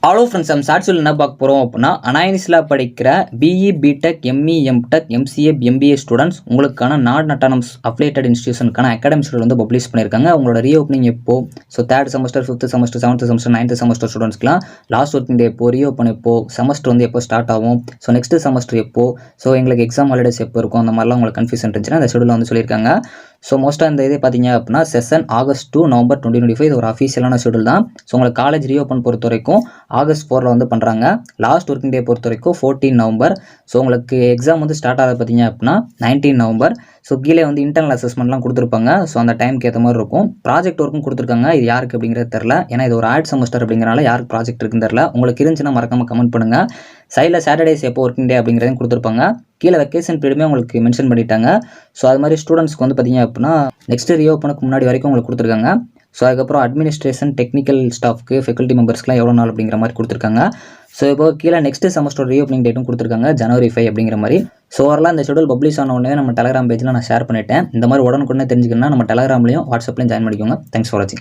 Hello friends, நம்ம ஷார்ட்ஸில் என்ன பார்க்க போகிறோம் அப்படின்னா, அனாயினிஸில் படிக்கிற BE, BTech, ME, MTech, MCA, MBA students உங்களுக்கான நான் அட்டானமஸ் அஃபிலியேட்டட் இன்ஸ்டியூஷனுக்கான அகாடமிக் ஷெட்யூல் வந்து பப்ளிஷ் பண்ணியிருக்காங்க. அவங்களோட ரீஓப்பனிங் எப்போ? So 3rd semester, 5th semester, 7th semester, 9th semester ஸ்டூடெண்ட்ஸ்க்குலாம் லாஸ்ட் ஒர்க்கிங் டே எப்போ, ரீஓப்பன் எப்போ, செமஸ்டர் வந்து எப்போ ஸ்டார்ட் ஆகும், ஸோ நெக்ஸ்ட் செமஸ்டர் எப்போ, ஸோ எங்களுக்கு எக்ஸாம் ஹாலிடேஸ் எப்போ இருக்கும், அந்த மாதிரிலாம் உங்களுக்கு கன்ஃபியூஷன் இருந்துச்சுன்னா அந்த ஷெட்யூலில் வந்து சொல்லியிருக்காங்க. ஸோ மோஸ்ட்டாக இந்த இதே பார்த்தீங்க அப்படின்னா செஷன் August to November 2025 இது ஒரு அஃபீஷியலான ஷெட்யூல் தான். ஸோ உங்களுக்கு காலேஜ் ரீஓப்பன் பொறுத்த வரைக்கும் August 4 வந்து பண்ணுறாங்க. லாஸ்ட் ஒர்க்கிங் டே பொறுத்த வரைக்கும் 14 November. ஸோ உங்களுக்கு எக்ஸாம் வந்து ஸ்டார்ட் ஆகுது பார்த்தீங்க அப்படின்னா 19 November. ஸோ கீழே வந்து இன்டர்னல் அசஸ்மெண்ட்லாம் கொடுத்துருப்பாங்க. ஸோ அந்த டைமுக்கு ஏற்ற மாதிரி இருக்கும். ப்ராஜெக்ட் ஒர்க்கும் கொடுத்துருக்காங்க. இது யாருக்கு அப்படிங்கிறது தெரில, ஏன்னா இது ஒரு ஆட் செமஸ்டர் அப்படிங்கிறனால யாருக்கு ப்ராஜெக்ட் இருக்குன்னு தெரில. உங்களுக்கு இருந்துச்சுன்னா மறக்காமல் கமெண்ட் பண்ணுங்கள். சைடில் சாட்டர்டேஸ் எப்போ ஒர்க்கிங் டே அப்படிங்கிறதையும் கொடுத்துருப்பாங்க. கீழே வெக்கேஷன் பீரியடுமே உங்களுக்கு மென்ஷன் பண்ணிட்டாங்க. ஸோ அது மாதிரி ஸ்டூடெண்ட்ஸ்க்கு வந்து பார்த்தீங்க அப்படின்னா நெக்ஸ்ட் ரீஓப்பனுக்கு முன்னாடி வரைக்கும் உங்களுக்கு கொடுத்துருக்காங்க. ஸோ அதுக்கப்புறம் அட்மினிஸ்ட்ரேஷன், டெக்னிக்கல் ஸ்டாஃப்க்கு, ஃபெக்கல்ட்டி மெம்பர்ஸ்க்குலாம் எவ்வளோ நாள் அப்படிங்கிற மாதிரி கொடுத்துருக்காங்க. ஸோ இப்போ கீழே நெக்ஸ்ட் செமஸ்டர் ரீஓப்பனிங் டேட்டும் கொடுத்துருக்காங்க, January 5 அப்படிங்கிற மாதிரி. ஸோ ஓவரால் இந்த ஷெட்யூல் பப்ளிஷ் ஆன உடனே நம்ம டெலகிராம் பேஜில் நான் ஷேர் பண்ணிட்டேன். இந்த மாதிரி உடனுக்குடனே தெரிஞ்சுக்கணும்னா நம்ம டெலகிராம்லையும் வாட்ஸ்அப்லையும் ஜாயின் பண்ணிக்கோங்க. தேங்க்ஸ் ஃபார் வாட்சிங்.